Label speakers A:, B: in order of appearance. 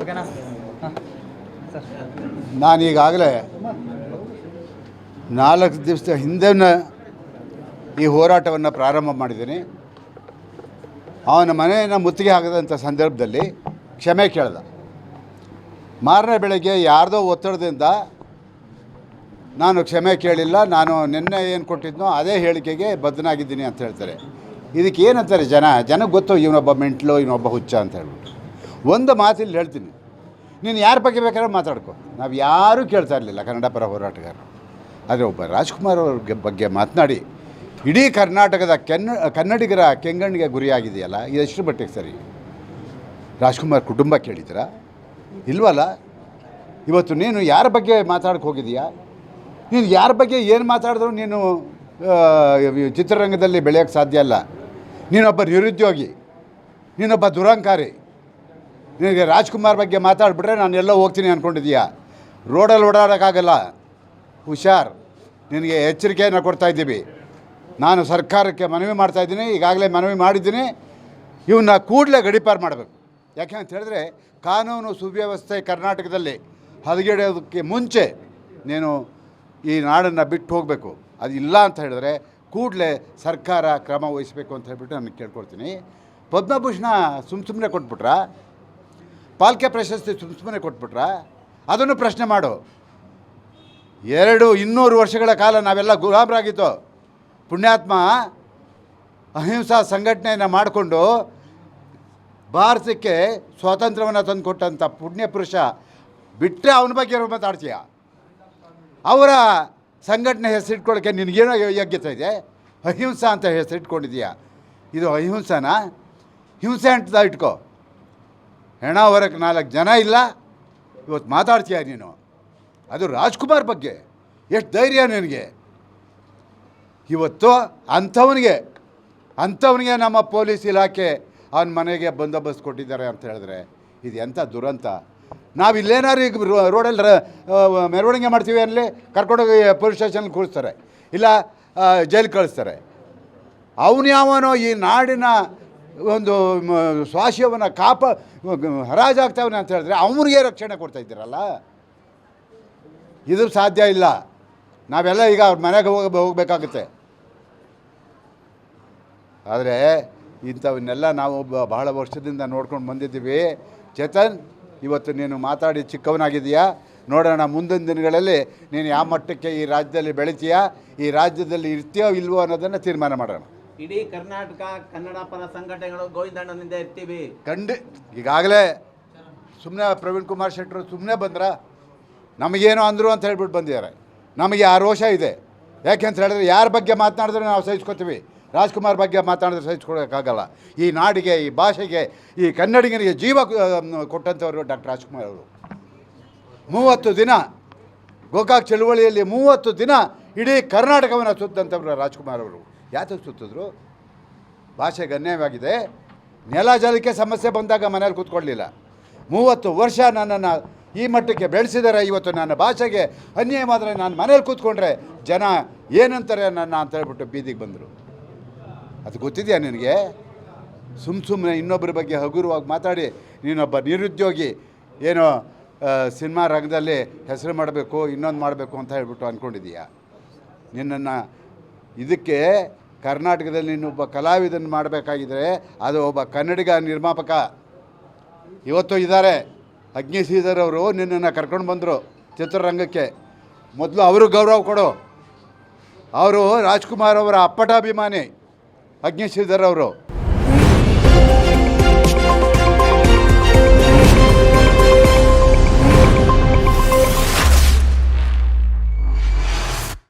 A: ಓಕೆನಾ? ಹಾಂ ಸರ್.
B: ನಾನೀಗಾಗಲೇ 4 ದಿವಸದ ಹಿಂದೆನೇ ಈ ಹೋರಾಟವನ್ನು ಪ್ರಾರಂಭ ಮಾಡಿದ್ದೀನಿ. ಅವನ ಮನೆಯನ್ನು ಮುತ್ತಿಗೆ ಹಾಕಿದಂಥ ಸಂದರ್ಭದಲ್ಲಿ ಕ್ಷಮೆ ಕೇಳ್ದ. ಮಾರನೇ ಬೆಳಗ್ಗೆ ಯಾರ್ದೋ ಒತ್ತಡದಿಂದ ನಾನು ಕ್ಷಮೆ ಕೇಳಿಲ್ಲ, ನಾನು ನಿನ್ನೆ ಏನು ಕೊಟ್ಟಿದ್ನೋ ಅದೇ ಹೇಳಿಕೆಗೆ ಬದ್ಧನಾಗಿದ್ದೀನಿ ಅಂತ ಹೇಳ್ತಾರೆ. ಇದಕ್ಕೆ ಏನಂತಾರೆ ಜನಕ್ಕೆ ಗೊತ್ತು ಇವನೊಬ್ಬ ಮೆಂಟ್ಲು, ಇವನೊಬ್ಬ ಹುಚ್ಚ ಅಂತ ಹೇಳ್ಬಿಟ್ಟು. ಒಂದು ಮಾತಿಲ್ಲಿ ಹೇಳ್ತೀನಿ, ನೀನು ಯಾರ ಬಗ್ಗೆ ಬೇಕಾದ್ರೂ ಮಾತಾಡ್ಕೊ, ನಾವು ಯಾರೂ ಕೇಳ್ತಾ ಇರಲಿಲ್ಲ ಕನ್ನಡ ಪರ ಹೋರಾಟಗಾರರು. ಆದರೆ ಒಬ್ಬ ರಾಜ್ಕುಮಾರ್ ಅವ್ರ ಬಗ್ಗೆ ಮಾತನಾಡಿ ಇಡೀ ಕರ್ನಾಟಕದ ಕನ್ನಡಿಗರ ಕೆಂಗಣ್ಣಿಗೆ ಗುರಿಯಾಗಿದೆಯಲ್ಲ, ಇದೆಷ್ಟು ಮಟ್ಟಿಗೆ ಸರಿ? ರಾಜ್ಕುಮಾರ್ ಕುಟುಂಬ ಕೇಳಿದ್ದೀರಾ? ಇಲ್ವಲ್ಲ. ಇವತ್ತು ನೀನು ಯಾರ ಬಗ್ಗೆ ಮಾತಾಡಕ್ಕೆ ಹೋಗಿದೀಯಾ? ನೀನು ಯಾರ ಬಗ್ಗೆ ಏನು ಮಾತಾಡಿದ್ರು ನೀನು ಚಿತ್ರರಂಗದಲ್ಲಿ ಬೆಳೆಯೋಕ್ಕೆ ಸಾಧ್ಯ ಇಲ್ಲ. ನೀನೊಬ್ಬ ನಿರುದ್ಯೋಗಿ, ನೀನೊಬ್ಬ ದುರಂಕಾರಿ. ನಿನಗೆ ರಾಜ್ಕುಮಾರ್ ಬಗ್ಗೆ ಮಾತಾಡ್ಬಿಟ್ರೆ ನಾನು ಎಲ್ಲೋ ಹೋಗ್ತೀನಿ ಅಂದ್ಕೊಂಡಿದ್ದೀಯಾ? ರೋಡಲ್ಲಿ ಓಡಾಡೋಕ್ಕಾಗಲ್ಲ, ಹುಷಾರ್. ನಿನಗೆ ಎಚ್ಚರಿಕೆಯನ್ನು ಕೊಡ್ತಾಯಿದ್ದೀವಿ. ನಾನು ಸರ್ಕಾರಕ್ಕೆ ಮನವಿ ಮಾಡ್ತಾಯಿದ್ದೀನಿ, ಈಗಾಗಲೇ ಮನವಿ ಮಾಡಿದ್ದೀನಿ. ಇವನ್ನ ಕೂಡಲೇ ಗಡೀಪಾರು ಮಾಡಬೇಕು. ಯಾಕೆ ಅಂತ ಹೇಳಿದ್ರೆ ಕಾನೂನು ಸುವ್ಯವಸ್ಥೆ ಕರ್ನಾಟಕದಲ್ಲಿ ಹದಗೆಡೋದಕ್ಕೆ ಮುಂಚೆ ನೀನು ಈ ನಾಡನ್ನು ಬಿಟ್ಟು ಹೋಗಬೇಕು. ಅದು ಇಲ್ಲ ಅಂತ ಹೇಳಿದ್ರೆ ಕೂಡಲೇ ಸರ್ಕಾರ ಕ್ರಮ ವಹಿಸಬೇಕು ಅಂತ ಹೇಳ್ಬಿಟ್ಟು ನಾನು ಕೇಳ್ಕೊಳ್ತೀನಿ. ಪದ್ಮಭೂಷಣ ಸುಮ್ಮನೆ ಕೊಟ್ಬಿಟ್ರಾ? ಪಾಲ್ಕೆ ಪ್ರಶಸ್ತಿ ಸುಮ್ಮನೆ ಕೊಟ್ಬಿಟ್ರಾ? ಅದನ್ನು ಪ್ರಶ್ನೆ ಮಾಡು. 200 ವರ್ಷಗಳ ಕಾಲ ನಾವೆಲ್ಲ ಗುಲಾಮರಾಗಿದ್ದೋ. ಪುಣ್ಯಾತ್ಮ ಅಹಿಂಸಾ ಸಂಘಟನೆಯನ್ನು ಮಾಡಿಕೊಂಡು ಭಾರತಕ್ಕೆ ಸ್ವಾತಂತ್ರ್ಯವನ್ನು ತಂದು ಕೊಟ್ಟಂಥ ಪುಣ್ಯ ಪುರುಷ ಬಿಟ್ಟರೆ ಅವನ ಬಗ್ಗೆ ಮಾತಾಡ್ತೀಯ? ಅವರ ಸಂಘಟನೆ ಹೆಸರಿಟ್ಕೊಳ್ಳೋಕ್ಕೆ ನಿನಗೇನೋ ಯೋಗ್ಯತೆ ಇದೆ? ಅಹಿಂಸಾ ಅಂತ ಹೆಸರಿಟ್ಕೊಂಡಿದೀಯ. ಇದು ಅಹಿಂಸಾನಾ? ಹಿಂಸೆ ಅಂತ ಇಟ್ಕೋ. ಹೆಣ ಹೊರಕ್ಕೆ 4 ಜನ ಇಲ್ಲ, ಇವತ್ತು ಮಾತಾಡ್ತೀಯ ನೀನು. ಅದು ರಾಜ್ಕುಮಾರ್ ಬಗ್ಗೆ ಎಷ್ಟು ಧೈರ್ಯ ನಿನಗೆ? ಇವತ್ತು ಅಂಥವನಿಗೆ ನಮ್ಮ ಪೊಲೀಸ್ ಇಲಾಖೆ ಅವನ ಮನೆಗೆ ಬಂದೋಬಸ್ತ್ ಕೊಟ್ಟಿದ್ದಾರೆ ಅಂತ ಹೇಳಿದ್ರೆ ಇದು ಎಂಥ ದುರಂತ. ನಾವಿಲ್ಲೇನಾದ್ರು ಈಗ ರೋಡಲ್ಲಿ ಮೆರವಣಿಗೆ ಮಾಡ್ತೀವಿ ಅಲ್ಲಿ ಕರ್ಕೊಂಡೋಗಿ ಪೊಲೀಸ್ ಸ್ಟೇಷನ್ಗೆ ಕೂರಿಸ್ತಾರೆ, ಇಲ್ಲ ಜೈಲಿಗೆ ಕಳಿಸ್ತಾರೆ. ಅವನು ಯಾವನೋ ಈ ನಾಡಿನ ಒಂದು ಸ್ವಾಸ್ಥ್ಯವನ್ನು ಹರಾಜಾಗ್ತಾವನೆ ಅಂತ ಹೇಳಿದ್ರೆ ಅವನಿಗೆ ರಕ್ಷಣೆ ಕೊಡ್ತಾಯಿದ್ದೀರಲ್ಲ, ಇದು ಸಾಧ್ಯ ಇಲ್ಲ. ನಾವೆಲ್ಲ ಈಗ ಅವ್ರ ಮನೆಗೆ ಹೋಗಬೇಕಾಗುತ್ತೆ. ಆದರೆ ಇಂಥವನ್ನೆಲ್ಲ ನಾವು ಬಹಳ ವರ್ಷದಿಂದ ನೋಡ್ಕೊಂಡು ಬಂದಿದ್ದೀವಿ. ಚೇತನ್, ಇವತ್ತು ನೀನು ಮಾತಾಡಿ ಚಿಕ್ಕವನಾಗಿದೆಯಾ? ನೋಡೋಣ ಮುಂದಿನ ದಿನಗಳಲ್ಲಿ ನೀನು ಯಾವ ಮಟ್ಟಕ್ಕೆ ಈ ರಾಜ್ಯದಲ್ಲಿ ಬೆಳಿತೀಯಾ, ಈ ರಾಜ್ಯದಲ್ಲಿ ಇರ್ತೀಯೋ ಇಲ್ವೋ ಅನ್ನೋದನ್ನು ತೀರ್ಮಾನ ಮಾಡೋಣ.
C: ಇಡೀ ಕರ್ನಾಟಕ ಕನ್ನಡ ಪರ ಸಂಘಟನೆಗಳು ಗೋವಿಂದಣ್ಣನಿಂದ ಇರ್ತೀವಿ.
B: ಈಗಾಗಲೇ ಸುಮ್ಮನೆ ಪ್ರವೀಣ್ ಕುಮಾರ್ ಶೆಟ್ಟರು ಸುಮ್ಮನೆ ಬಂದ್ರ, ನಮಗೇನೋ ಅಂದರು ಅಂತ ಹೇಳ್ಬಿಟ್ಟು ಬಂದಿದ್ದಾರೆ. ನಮಗೆ ಆ ರೋಷ ಇದೆ. ಯಾಕೆ ಅಂತ ಹೇಳಿದ್ರೆ ಯಾರ ಬಗ್ಗೆ ಮಾತನಾಡಿದ್ರೆ ನಾವು ಸಹಿಸ್ಕೊತೀವಿ, ರಾಜ್ಕುಮಾರ್ ಬಗ್ಗೆ ಮಾತನಾಡಿದ್ರೆ ಸಹಿಸ್ಕೊಳೋಕ್ಕಾಗಲ್ಲ. ಈ ನಾಡಿಗೆ, ಈ ಭಾಷೆಗೆ, ಈ ಕನ್ನಡಿಗನಿಗೆ ಜೀವ ಕೊಟ್ಟಂಥವರು ಡಾಕ್ಟರ್ ರಾಜ್ಕುಮಾರ್ ಅವರು. 30 ದಿನ ಗೋಕಾಕ್ ಚಳುವಳಿಯಲ್ಲಿ 30 ದಿನ ಇಡೀ ಕರ್ನಾಟಕವನ್ನು ಸುತ್ತಂಥವ್ರು ರಾಜ್ಕುಮಾರ್ ಅವರು. ಯಾತಕ್ಕೆ ಸುತ್ತಿದ್ರು? ಭಾಷೆಗೆ ಅನ್ಯಾಯವಾಗಿದೆ. ನೆಲ ಜಲಕ್ಕೆ ಸಮಸ್ಯೆ ಬಂದಾಗ ಮನೇಲಿ ಕೂತ್ಕೊಳ್ಳಲಿಲ್ಲ. 30 ವರ್ಷ ನನ್ನನ್ನು ಈ ಮಟ್ಟಕ್ಕೆ ಬೆಳೆಸಿದ್ದಾರೆ. ಇವತ್ತು ನನ್ನ ಭಾಷೆಗೆ ಅನ್ಯಾಯವಾದರೆ ನಾನು ಮನೇಲಿ ಕೂತ್ಕೊಂಡ್ರೆ ಜನ ಏನಂತಾರೆ ನನ್ನ ಅಂತ ಹೇಳ್ಬಿಟ್ಟು ಬೀದಿಗೆ ಬಂದರು. ಅದು ಗೊತ್ತಿದೆಯಾ ನಿನಗೆ? ಸುಮ್ಮನೆ ಇನ್ನೊಬ್ಬರ ಬಗ್ಗೆ ಹಗುರವಾಗಿ ಮಾತಾಡಿ ನೀನೊಬ್ಬ ನಿರುದ್ಯೋಗಿ, ಏನೋ ಸಿನಿಮಾ ರಂಗದಲ್ಲಿ ಹೆಸರು ಮಾಡಬೇಕು, ಇನ್ನೊಂದು ಮಾಡಬೇಕು ಅಂತ ಹೇಳ್ಬಿಟ್ಟು ಅಂದ್ಕೊಂಡಿದ್ದೀಯಾ? ನಿನ್ನನ್ನು ಇದಕ್ಕೆ ಕರ್ನಾಟಕದಲ್ಲಿ ನೀನೊಬ್ಬ ಕಲಾವಿದನ್ನು ಮಾಡಬೇಕಾಗಿದ್ದರೆ ಅದು ಒಬ್ಬ ಕನ್ನಡಿಗ ನಿರ್ಮಾಪಕ. ಇವತ್ತು ಇದ್ದಾರೆ ಅಗ್ನಿ ಶ್ರೀಧರ್ ಅವರು, ನಿನ್ನನ್ನು ಕರ್ಕೊಂಡು ಬಂದರು ಚಿತ್ರರಂಗಕ್ಕೆ. ಮೊದಲು ಅವರು ಗೌರವ ಕೊಡು. ಅವರು ರಾಜ್ಕುಮಾರ್ ಅವರ ಅಪ್ಪಟ ಅಭಿಮಾನಿ ಅಗ್ನಿ ಶ್ರೀಧರ್ ಅವರು.